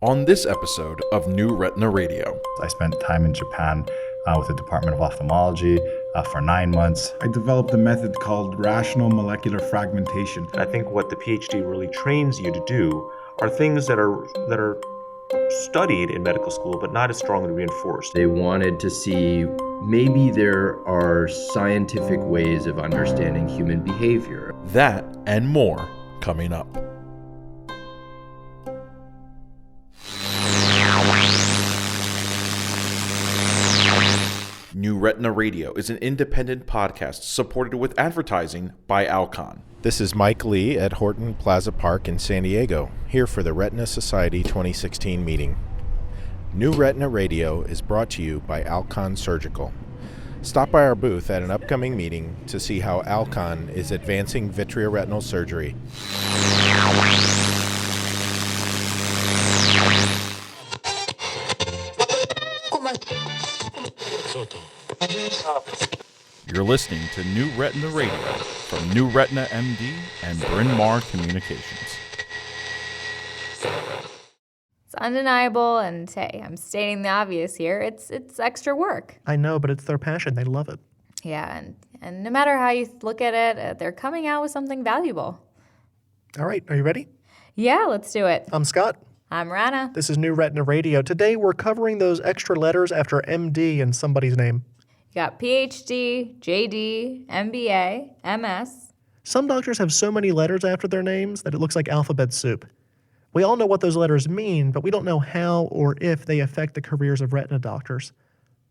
on this episode of New Retina Radio. I spent time in Japan with the Department of Ophthalmology for 9 months. I developed a method called rational molecular fragmentation. I think what the PhD really trains you to do are things that are studied in medical school but not as strongly reinforced. They wanted to see maybe there are scientific ways of understanding human behavior. That and more coming up. New Retina Radio is an independent podcast supported with advertising by Alcon. This is Mike Lee at Horton Plaza Park in San Diego, here for the Retina Society 2016 meeting. New Retina Radio is brought to you by Alcon Surgical. Stop by our booth at an upcoming meeting to see how Alcon is advancing vitreoretinal surgery. You're listening to New Retina Radio from New Retina MD and Bryn Mawr Communications. It's undeniable, and hey, I'm stating the obvious here. It's extra work. I know, but it's their passion. They love it. Yeah, and no matter how you look at it, they're coming out with something valuable. All right, are you ready? Yeah, let's do it. I'm Scott. I'm Rana. This is New Retina Radio. Today we're covering those extra letters after MD in somebody's name. You got PhD, JD, MBA, MS. Some doctors have so many letters after their names that it looks like alphabet soup. We all know what those letters mean, but we don't know how or if they affect the careers of retina doctors.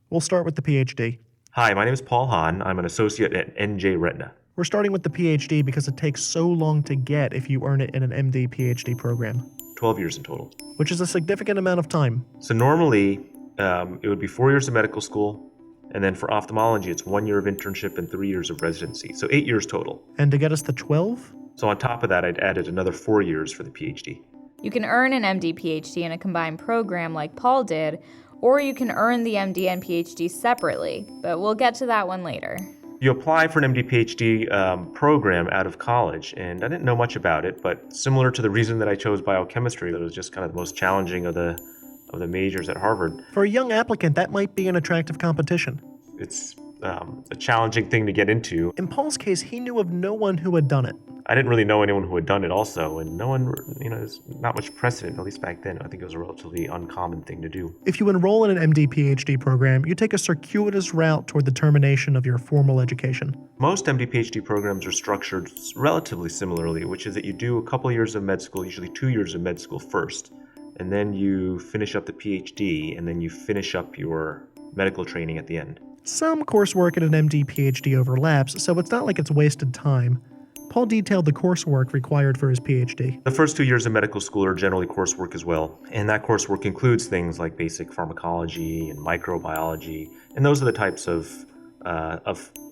We'll start with the PhD. Hi, my name is Paul Hahn. I'm an associate at NJ Retina. We're starting with the PhD because it takes so long to get if you earn it in an MD PhD program. 12 years in total. Which is a significant amount of time. So normally, it would be 4 years of medical school, and then for ophthalmology, it's 1 year of internship and 3 years of residency. So 8 years total. And to get us to 12? So on top of that, I'd added another 4 years for the PhD. You can earn an MD PhD in a combined program like Paul did, or you can earn the MD and PhD separately, but we'll get to that one later. You apply for an MD PhD program out of college, and I didn't know much about it, but similar to the reason that I chose biochemistry, that was just kind of the most challenging of the majors at Harvard. For a young applicant, that might be an attractive competition. It's a challenging thing to get into. In Paul's case, he knew of no one who had done it. I didn't really know anyone who had done it also, and no one, there's not much precedent, at least back then. I think it was a relatively uncommon thing to do. If you enroll in an MD PhD program, you take a circuitous route toward the termination of your formal education. Most MD PhD programs are structured relatively similarly, which is that you do a couple years of med school, usually 2 years of med school first, and then you finish up the PhD, and then you finish up your medical training at the end. Some coursework at an MD PhD overlaps, so it's not like it's wasted time. Paul detailed the coursework required for his PhD. The first 2 years of medical school are generally coursework as well, and that coursework includes things like basic pharmacology and microbiology, and those are the types of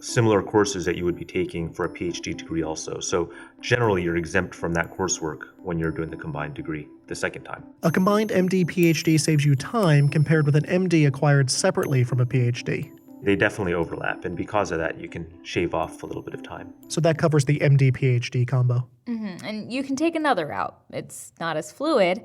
similar courses that you would be taking for a PhD degree also. So generally you're exempt from that coursework when you're doing the combined degree the second time. A combined MD PhD saves you time compared with an MD acquired separately from a PhD. They definitely overlap, and because of that, you can shave off a little bit of time. So that covers the MD PhD combo. Mm-hmm. And you can take another route. It's not as fluid.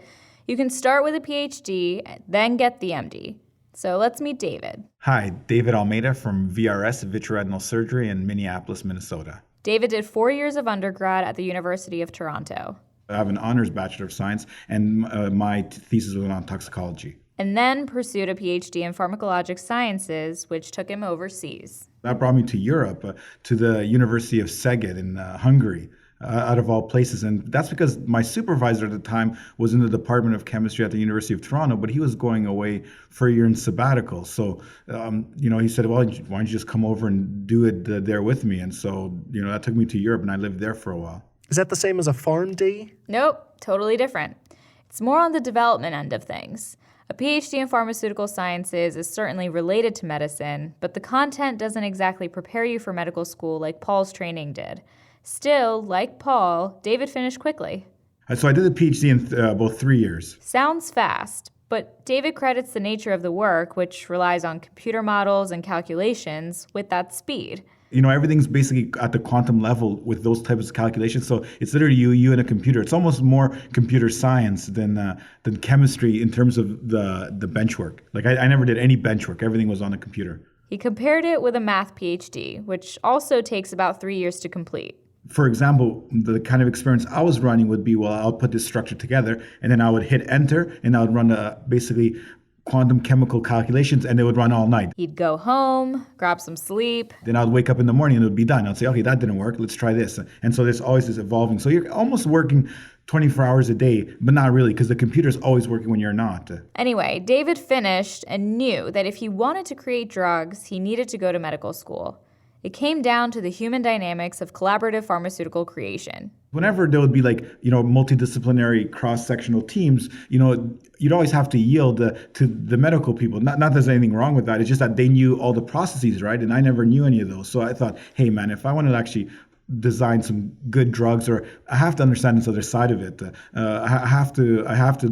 You can start with a PhD, then get the MD. So let's meet David. Hi, David Almeida from VRS Vitreoretinal Surgery in Minneapolis, Minnesota. David did 4 years of undergrad at the University of Toronto. I have an honors Bachelor of Science, and my thesis was on toxicology. And then pursued a PhD in pharmacologic sciences, which took him overseas. That brought me to Europe, to the University of Szeged in Hungary, out of all places. And that's because my supervisor at the time was in the Department of Chemistry at the University of Toronto, but he was going away for a year in sabbatical. So, he said, well, why don't you just come over and do it there with me? And so, that took me to Europe, and I lived there for a while. Is that the same as a PharmD? Nope, totally different. It's more on the development end of things. A PhD in pharmaceutical sciences is certainly related to medicine, but the content doesn't exactly prepare you for medical school like Paul's training did. Still, like Paul, David finished quickly. So I did a PhD in about 3 years. Sounds fast, but David credits the nature of the work, which relies on computer models and calculations, with that speed. everything's basically at the quantum level with those types of calculations. So it's literally you and a computer. It's almost more computer science than chemistry in terms of the bench work. Like I never did any bench work. Everything was on a computer. He compared it with a math PhD, which also takes about 3 years to complete. For example, the kind of experiments I was running would be, well, I'll put this structure together, and then I would hit enter, and I would run basically quantum chemical calculations, and they would run all night. He'd go home, grab some sleep. Then I'd wake up in the morning and it would be done. I'd say, okay, that didn't work. Let's try this. And so there's always this evolving. So you're almost working 24 hours a day, but not really, because the computer's always working when you're not. Anyway, David finished and knew that if he wanted to create drugs, he needed to go to medical school. It came down to the human dynamics of collaborative pharmaceutical creation. Whenever there would be multidisciplinary cross-sectional teams, you'd always have to yield to the medical people. Not that there's anything wrong with that. It's just that they knew all the processes, right? And I never knew any of those. So I thought, hey, man, if I wanted to actually design some good drugs, or I have to understand this other side of it. I have to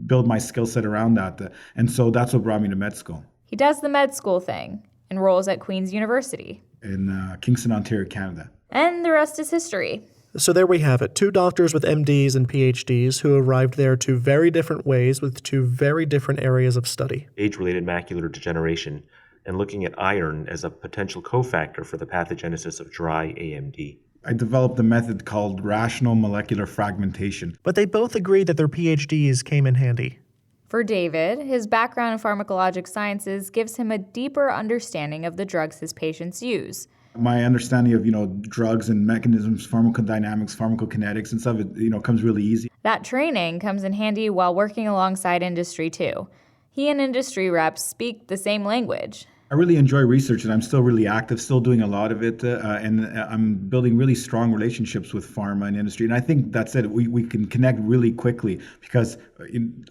build my skill set around that. And so that's what brought me to med school. He does the med school thing, enrolls at Queen's University in Kingston, Ontario, Canada. And the rest is history. So there we have it, 2 doctors with MDs and PhDs who arrived there 2 very different ways with 2 very different areas of study. Age-related macular degeneration, and looking at iron as a potential cofactor for the pathogenesis of dry AMD. I developed a method called rational molecular fragmentation. But they both agreed that their PhDs came in handy. For David, his background in pharmacologic sciences gives him a deeper understanding of the drugs his patients use. My understanding of, drugs and mechanisms, pharmacodynamics, pharmacokinetics and stuff, comes really easy. That training comes in handy while working alongside industry too. He and industry reps speak the same language. I really enjoy research, and I'm still really active, still doing a lot of it, and I'm building really strong relationships with pharma and industry. And I think that's it. We can connect really quickly because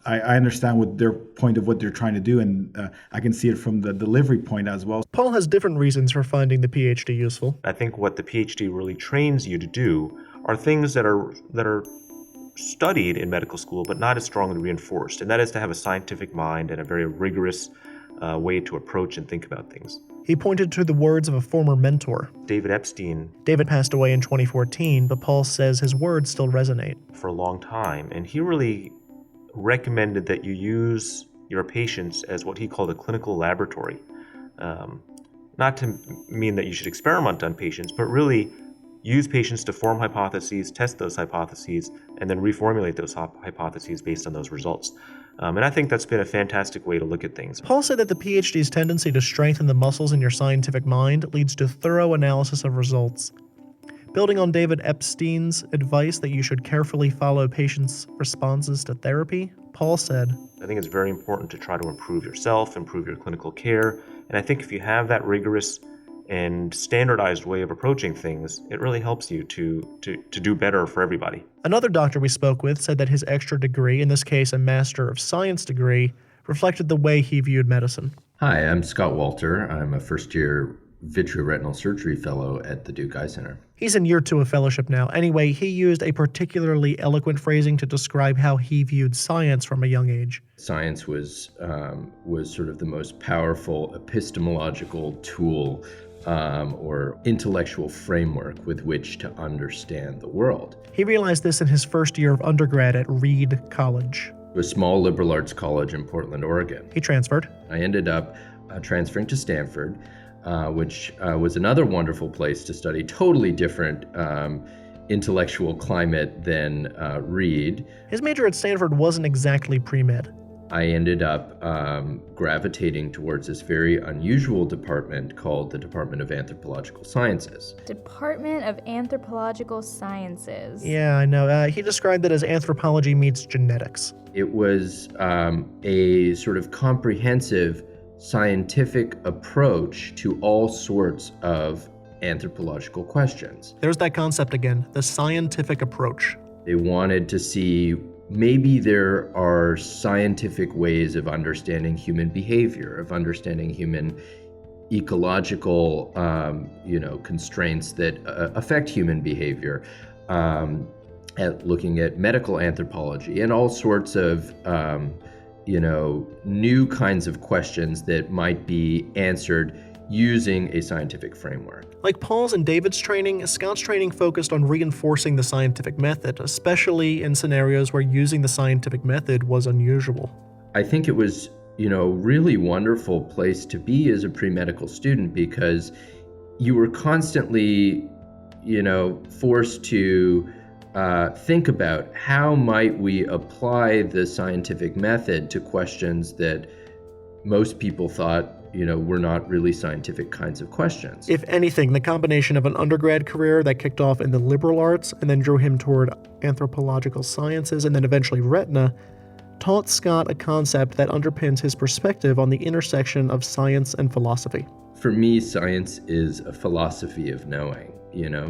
I understand what their point of what they're trying to do, and I can see it from the delivery point as well. Paul has different reasons for finding the PhD useful. I think what the PhD really trains you to do are things that are studied in medical school, but not as strongly reinforced. And that is to have a scientific mind and a very rigorous way to approach and think about things. He pointed to the words of a former mentor. David Epstein. David passed away in 2014, but Paul says his words still resonate. For a long time, and he really recommended that you use your patients as what he called a clinical laboratory. Not to mean that you should experiment on patients, but really use patients to form hypotheses, test those hypotheses, and then reformulate those hypotheses based on those results. And I think that's been a fantastic way to look at things. Paul said that the PhD's tendency to strengthen the muscles in your scientific mind leads to thorough analysis of results. Building on David Epstein's advice that you should carefully follow patients' responses to therapy, Paul said, I think it's very important to try to improve yourself, improve your clinical care, and I think if you have that rigorous and standardized way of approaching things, it really helps you to do better for everybody. Another doctor we spoke with said that his extra degree, in this case a Master of Science degree, reflected the way he viewed medicine. Hi, I'm Scott Walter. I'm a first-year vitreoretinal surgery fellow at the Duke Eye Center. He's in year 2 of fellowship now. Anyway, he used a particularly eloquent phrasing to describe how he viewed science from a young age. Science was sort of the most powerful epistemological tool or intellectual framework with which to understand the world. He realized this in his first year of undergrad at Reed College, A small liberal arts college in Portland, Oregon. He transferred. I ended up transferring to Stanford, which was another wonderful place to study, totally different intellectual climate than Reed. His major at Stanford wasn't exactly pre-med. I ended up gravitating towards this very unusual department called the Department of Anthropological Sciences. Department of Anthropological Sciences. Yeah, I know. He described it as anthropology meets genetics. It was a sort of comprehensive scientific approach to all sorts of anthropological questions. There's that concept again, the scientific approach. They wanted to see maybe there are scientific ways of understanding human behavior, of understanding human ecological, constraints that affect human behavior, at looking at medical anthropology and all sorts of, new kinds of questions that might be answered using a scientific framework. Like Paul's and David's training, Scott's training focused on reinforcing the scientific method, especially in scenarios where using the scientific method was unusual. I think it was, a really wonderful place to be as a pre-medical student, because you were constantly, forced to think about how might we apply the scientific method to questions that most people thought, were not really scientific kinds of questions. If anything, the combination of an undergrad career that kicked off in the liberal arts and then drew him toward anthropological sciences and then eventually retina taught Scott a concept that underpins his perspective on the intersection of science and philosophy. For me, science is a philosophy of knowing.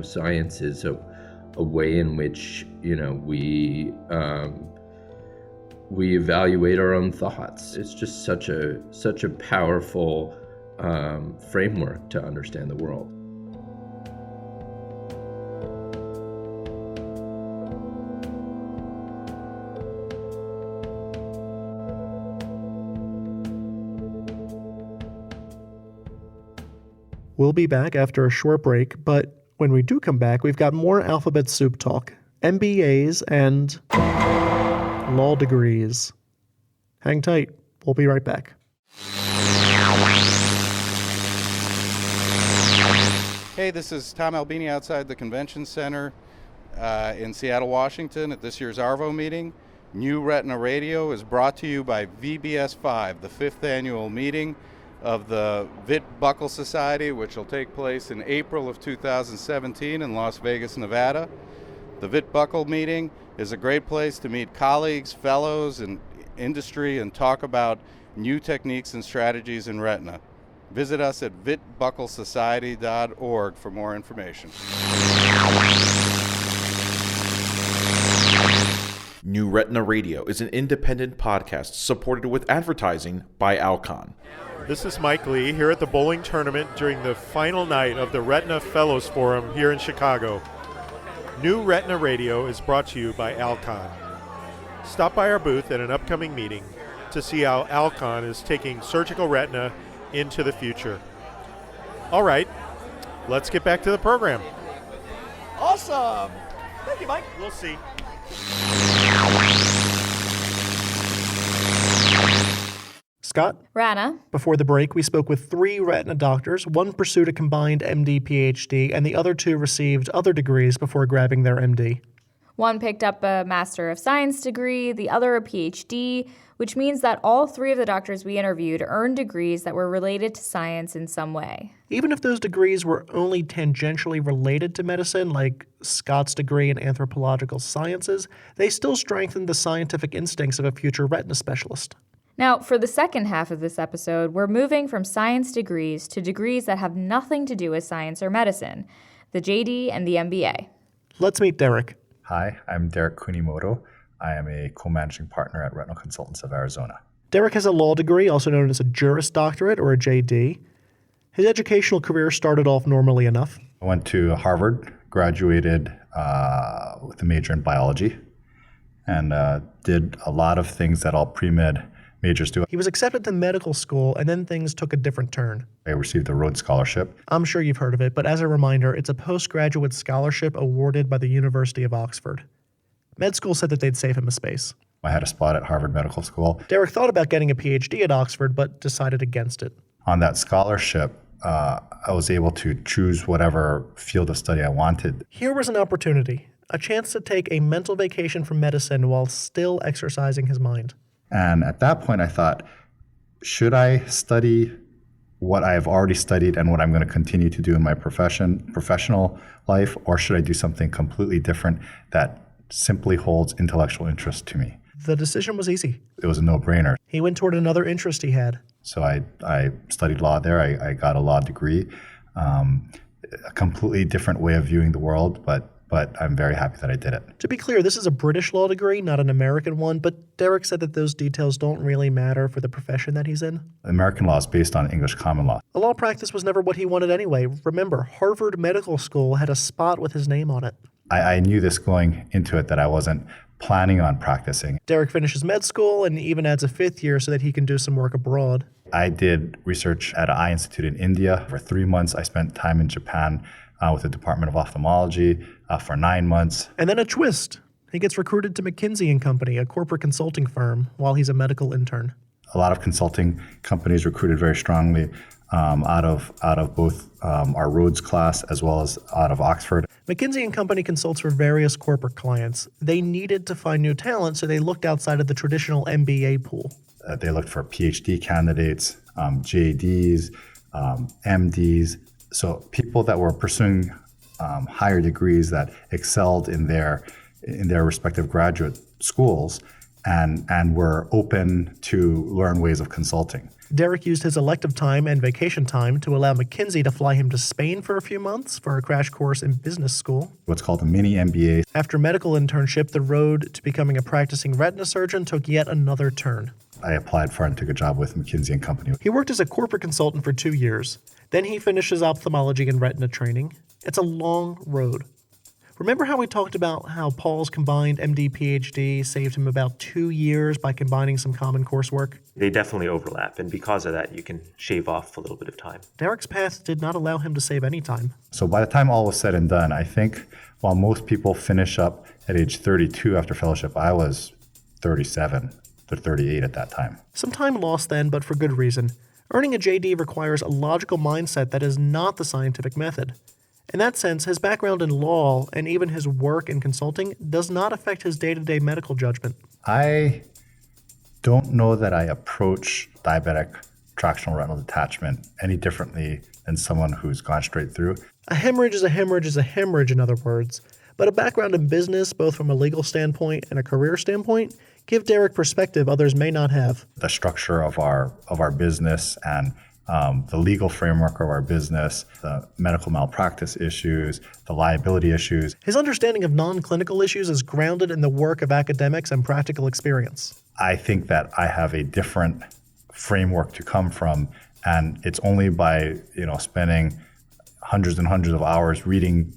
Science is a way in which, we evaluate our own thoughts. It's just such a powerful framework to understand the world. We'll be back after a short break, but when we do come back, we've got more alphabet soup talk, MBAs, and law degrees. Hang tight. We'll be right back. Hey, this is Tom Albini outside the Convention Center in Seattle, Washington at this year's ARVO meeting. New Retina Radio is brought to you by VBS5, the 5th annual meeting of the Witt-Buckle Society, which will take place in April of 2017 in Las Vegas, Nevada. The Witt-Buckle meeting is a great place to meet colleagues, fellows, and industry and talk about new techniques and strategies in retina. Visit us at wittbucklesociety.org for more information. New Retina Radio is an independent podcast supported with advertising by Alcon. This is Mike Lee here at the bowling tournament during the final night of the Retina Fellows Forum here in Chicago. New Retina Radio is brought to you by Alcon. Stop by our booth at an upcoming meeting to see how Alcon is taking surgical retina into the future. All right, let's get back to the program. Awesome! Thank you, Mike. We'll see. Scott? Rana. Before the break, we spoke with 3 retina doctors. One pursued a combined MD, PhD, and the other 2 received other degrees before grabbing their MD. One picked up a Master of Science degree, the other a PhD, which means that all 3 of the doctors we interviewed earned degrees that were related to science in some way. Even if those degrees were only tangentially related to medicine, like Scott's degree in anthropological sciences, they still strengthened the scientific instincts of a future retina specialist. Now, for the second half of this episode, we're moving from science degrees to degrees that have nothing to do with science or medicine, the JD and the MBA. Let's meet Derek. Hi, I'm Derek Kunimoto. I am a co-managing partner at Retinal Consultants of Arizona. Derek has a law degree, also known as a Juris Doctorate or a JD. His educational career started off normally enough. I went to Harvard, graduated with a major in biology, and did a lot of things that all pre-med majors do. He was accepted to medical school, and then things took a different turn. I received a Rhodes Scholarship. I'm sure you've heard of it, but as a reminder, it's a postgraduate scholarship awarded by the University of Oxford. Med school said that they'd save him a space. I had a spot at Harvard Medical School. Derek thought about getting a PhD at Oxford, but decided against it. On that scholarship, I was able to choose whatever field of study I wanted. Here was an opportunity, a chance to take a mental vacation from medicine while still exercising his mind. And at that point, I thought, should I study what I've already studied and what I'm going to continue to do in my professional life, or should I do something completely different that simply holds intellectual interest to me? The decision was easy. It was a no-brainer. He went toward another interest he had. So I studied law there. I got a law degree. A completely different way of viewing the world, but I'm very happy that I did it. To be clear, this is a British law degree, not an American one, but Derek said that those details don't really matter for the profession that he's in. American law is based on English common law. The law practice was never what he wanted anyway. Remember, Harvard Medical School had a spot with his name on it. I knew this going into it, that I wasn't planning on practicing. Derek finishes med school and even adds a 5th year so that he can do some work abroad. I did research at an eye institute in India. For 3 months, I spent time in Japan with the Department of Ophthalmology for 9 months. And then a twist. He gets recruited to McKinsey & Company, a corporate consulting firm, while he's a medical intern. A lot of consulting companies recruited very strongly out of both our Rhodes class as well as out of Oxford. McKinsey & Company consults for various corporate clients. They needed to find new talent, so they looked outside of the traditional MBA pool. They looked for PhD candidates, JDs, MDs, so people that were pursuing higher degrees that excelled in their respective graduate schools and were open to learn ways of consulting. Derek used his elective time and vacation time to allow McKinsey to fly him to Spain for a few months for a crash course in business school. What's called a mini MBA. After medical internship, the road to becoming a practicing retina surgeon took yet another turn. I applied for and took a job with McKinsey & Company. He worked as a corporate consultant for 2 years. Then he finished his ophthalmology and retina training. It's a long road. Remember how we talked about how Paul's combined MD PhD saved him about 2 years by combining some common coursework? They definitely overlap, and because of that, you can shave off a little bit of time. Derek's path did not allow him to save any time. So by the time all was said and done, I think while most people finish up at age 32 after fellowship, I was 37 to 38 at that time. Some time lost then, but for good reason. Earning a JD requires a logical mindset that is not the scientific method. In that sense, his background in law and even his work in consulting does not affect his day-to-day medical judgment. I don't know that I approach diabetic tractional retinal detachment any differently than someone who's gone straight through. A hemorrhage is a hemorrhage is a hemorrhage, in other words. But a background in business, both from a legal standpoint and a career standpoint, give Derek perspective others may not have. The structure of our business and the legal framework of our business, the medical malpractice issues, the liability issues. His understanding of non-clinical issues is grounded in the work of academics and practical experience. I think that I have a different framework to come from, and it's only by spending hundreds and hundreds of hours reading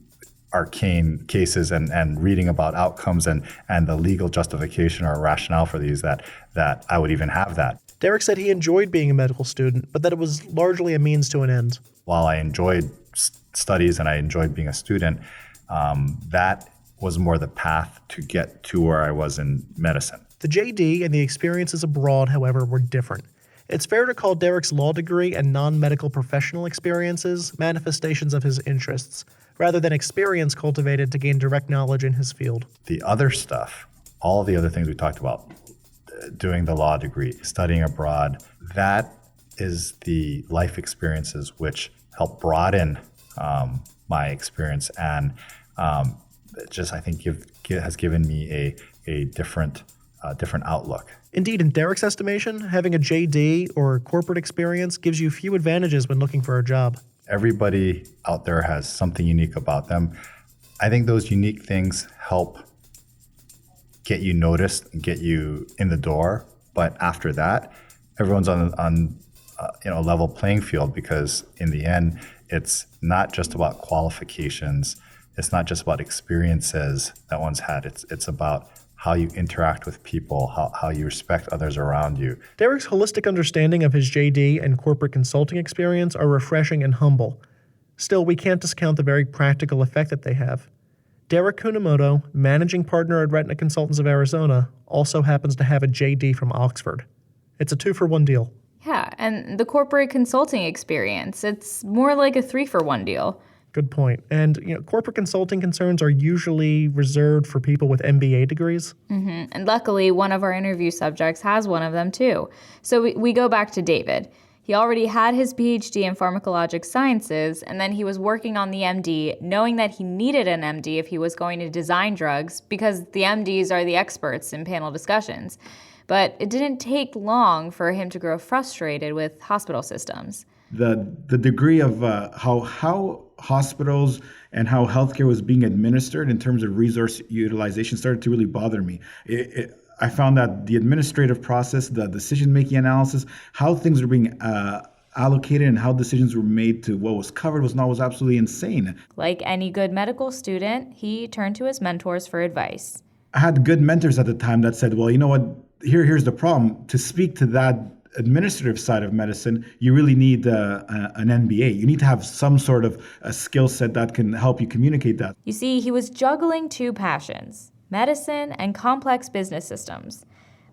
arcane cases and reading about outcomes and the legal justification or rationale for these that I would even have that. Derek said he enjoyed being a medical student, but that it was largely a means to an end. While I enjoyed studies and I enjoyed being a student, that was more the path to get to where I was in medicine. The JD and the experiences abroad, however, were different. It's fair to call Derek's law degree and non-medical professional experiences manifestations of his interests, rather than experience cultivated to gain direct knowledge in his field. The other stuff, all the other things we talked about, doing the law degree, studying abroad, that is the life experiences which help broaden my experience and just I think has given me a different outlook. Indeed, in Derek's estimation, having a JD or corporate experience gives you few advantages when looking for a job. Everybody out there has something unique about them. I think those unique things help get you noticed and get you in the door. But after that, everyone's on a level playing field, because in the end, it's not just about qualifications. It's not just about experiences that one's had. It's about how you interact with people, how you respect others around you. Derek's holistic understanding of his JD and corporate consulting experience are refreshing and humble. Still, we can't discount the very practical effect that they have. Derek Kunimoto, managing partner at Retina Consultants of Arizona, also happens to have a JD from Oxford. It's a 2-for-1 deal. Yeah, and the corporate consulting experience, it's more like a 3-for-1 deal. Good point. And, corporate consulting concerns are usually reserved for people with MBA degrees. Mm-hmm. And luckily, one of our interview subjects has one of them too. So we go back to David. He already had his PhD in pharmacologic sciences, and then he was working on the MD, knowing that he needed an MD if he was going to design drugs, because the MDs are the experts in panel discussions. But it didn't take long for him to grow frustrated with hospital systems. The degree of how hospitals and how healthcare was being administered in terms of resource utilization started to really bother me. I found that the administrative process, the decision-making analysis, how things were being allocated and how decisions were made to what was covered was absolutely insane. Like any good medical student, he turned to his mentors for advice. I had good mentors at the time that said, well, you know what, here's the problem. To speak to that administrative side of medicine, you really need an MBA. You need to have some sort of a skill set that can help you communicate that. You see, he was juggling two passions, medicine and complex business systems.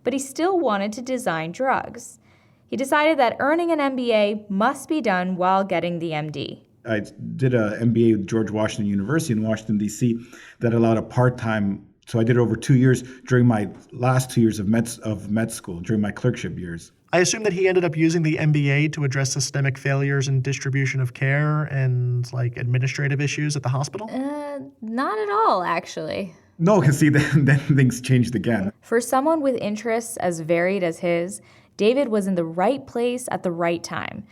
But he still wanted to design drugs. He decided that earning an MBA must be done while getting the MD. I did an MBA with George Washington University in Washington, D.C. that allowed a part-time. So I did it over 2 years during my last 2 years of med school, during my clerkship years. I assume that he ended up using the MBA to address systemic failures in distribution of care and, like, administrative issues at the hospital? Not at all, actually. No, because see, then things changed again. For someone with interests as varied as his, David was in the right place at the right time.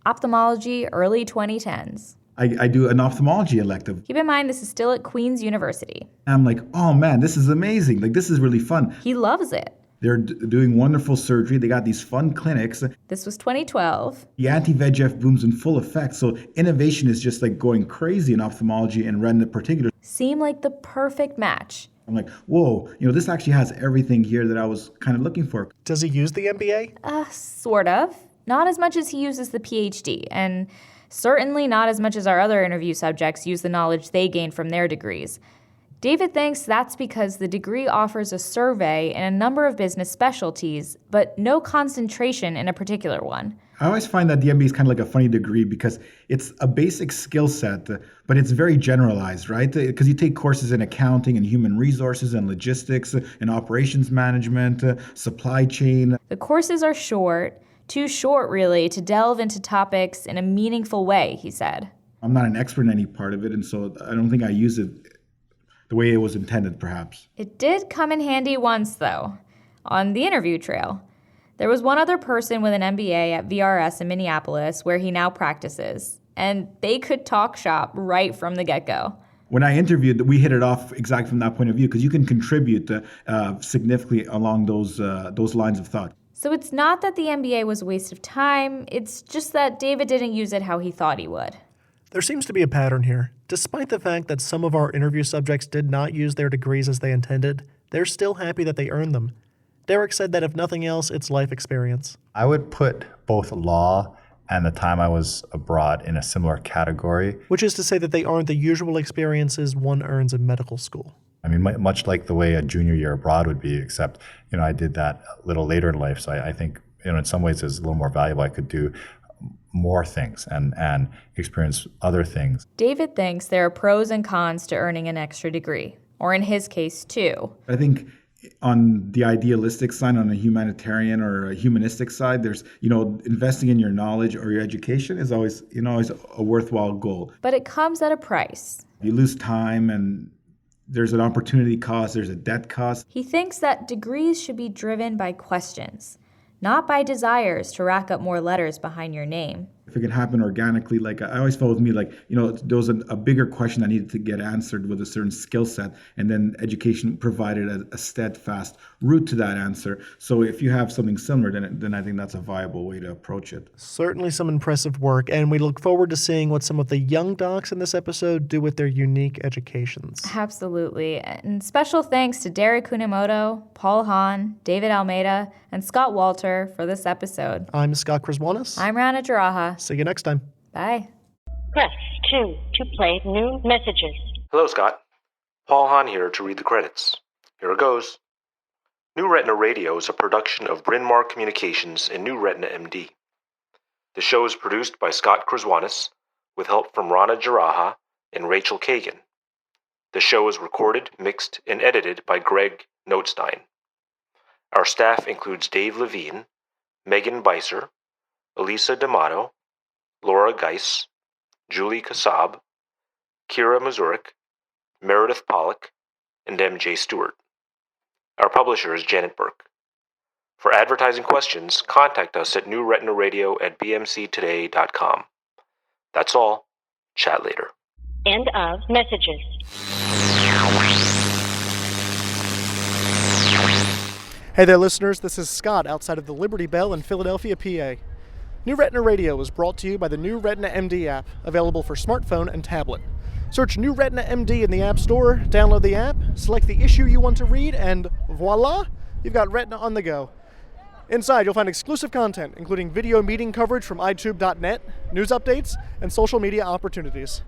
Ophthalmology, early 2010s. I do an ophthalmology elective. Keep in mind, this is still at Queen's University. I'm like, oh man, this is amazing. Like, this is really fun. He loves it. They're doing wonderful surgery. They got these fun clinics. This was 2012. The anti-VEGF boom's in full effect, so innovation is just like going crazy in ophthalmology and retina in particular. Seemed like the perfect match. I'm like, whoa, this actually has everything here that I was kind of looking for. Does he use the MBA? Sort of. Not as much as he uses the PhD, and certainly not as much as our other interview subjects use the knowledge they gained from their degrees. David thinks that's because the degree offers a survey in a number of business specialties, but no concentration in a particular one. I always find that the MBA is kind of like a funny degree because it's a basic skill set, but it's very generalized, right? Because you take courses in accounting and human resources and logistics and operations management, supply chain. The courses are short, too short really, to delve into topics in a meaningful way, he said. I'm not an expert in any part of it, and so I don't think I use it the way it was intended, perhaps. It did come in handy once, though, on the interview trail. There was one other person with an MBA at VRS in Minneapolis, where he now practices, and they could talk shop right from the get-go. When I interviewed, we hit it off exactly from that point of view, because you can contribute significantly along those lines of thought. So it's not that the MBA was a waste of time, it's just that David didn't use it how he thought he would. There seems to be a pattern here. Despite the fact that some of our interview subjects did not use their degrees as they intended, they're still happy that they earned them. Derek said that if nothing else, it's life experience. I would put both law and the time I was abroad in a similar category. Which is to say that they aren't the usual experiences one earns in medical school. I mean, much like the way a junior year abroad would be, except, I did that a little later in life. So I think, in some ways it's a little more valuable. I could do more things and experience other things. David thinks there are pros and cons to earning an extra degree, or in his case, two. I think on the idealistic side, on a humanitarian or a humanistic side, there's, investing in your knowledge or your education is always, always a worthwhile goal. But it comes at a price. You lose time, and there's an opportunity cost, there's a debt cost. He thinks that degrees should be driven by questions, not by desires to rack up more letters behind your name. If it can happen organically, like I always felt with me, there was a bigger question that needed to get answered with a certain skill set, and then education provided a steadfast route to that answer. So if you have something similar, then I think that's a viable way to approach it. Certainly some impressive work, and we look forward to seeing what some of the young docs in this episode do with their unique educations. Absolutely. And special thanks to Derek Kunimoto, Paul Hahn, David Almeida, and Scott Walter for this episode. I'm Scott Kriswanis. I'm Rana Jaraha. See you next time. Bye. Press 2 to play new messages. Hello, Scott. Paul Hahn here to read the credits. Here it goes. New Retina Radio is a production of Bryn Mawr Communications and New Retina MD. The show is produced by Scott Kriswanis with help from Rana Jaraha and Rachel Kagan. The show is recorded, mixed, and edited by Greg Notestein. Our staff includes Dave Levine, Megan Beiser, Elisa D'Amato, Laura Geis, Julie Kassab, Kira Mazurik, Meredith Pollock, and MJ Stewart. Our publisher is Janet Burke. For advertising questions, contact us at newretinaradio@bmctoday.com. That's all. Chat later. End of messages. Hey there, listeners. This is Scott outside of the Liberty Bell in Philadelphia, PA. New Retina Radio is brought to you by the New Retina MD app, available for smartphone and tablet. Search New Retina MD in the App Store, download the app, select the issue you want to read, and voila, you've got Retina on the go. Inside, you'll find exclusive content, including video meeting coverage from itube.net, news updates, and social media opportunities.